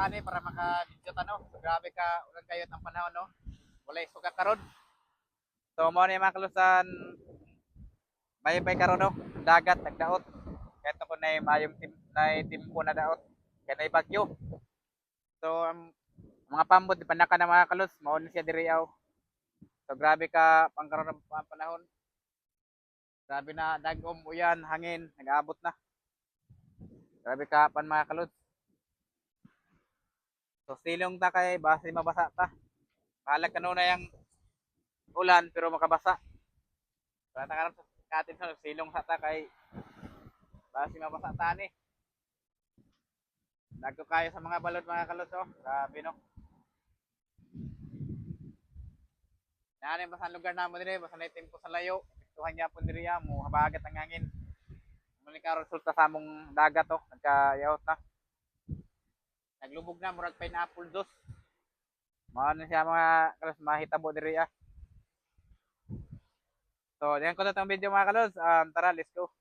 ani para maka-video tanong. So, grabe ka ulan kayo ng panahon no. Wala suka karon. So mo ni mga kalusan may karon no. Dagat nagdaot. Kahit ako na mayong timpo na daot. Kaya na bagyo. So mga pambot di panaka na mga kalus mao ni siya diri aw. So grabe ka pangkaron ng panahon. Grabe na dagom uyan, hangin, nag-aabot na. Grabe ka pan mga kalus. So silong ta kay base mabasa ta. Kalag kanuna yung ulan pero makabasa. Wala ta karon sa katin sa silong sa ta kay base mabasa ta ni. Dagko kayo sa mga balod mga kalus oh. Grabe no. Nani ba sa lugar namo dire, basta na tempo sa layo. Tuhan niya pun diri mo habagat ang hangin. Muli ka resulta sa among dagat oh, nagkayawot na. Naglubog na murag pineapple juice. Mao na siya mga kalos mahitabo diri ah. So, diyan ko na tong video mga kalos. Tara, let's go.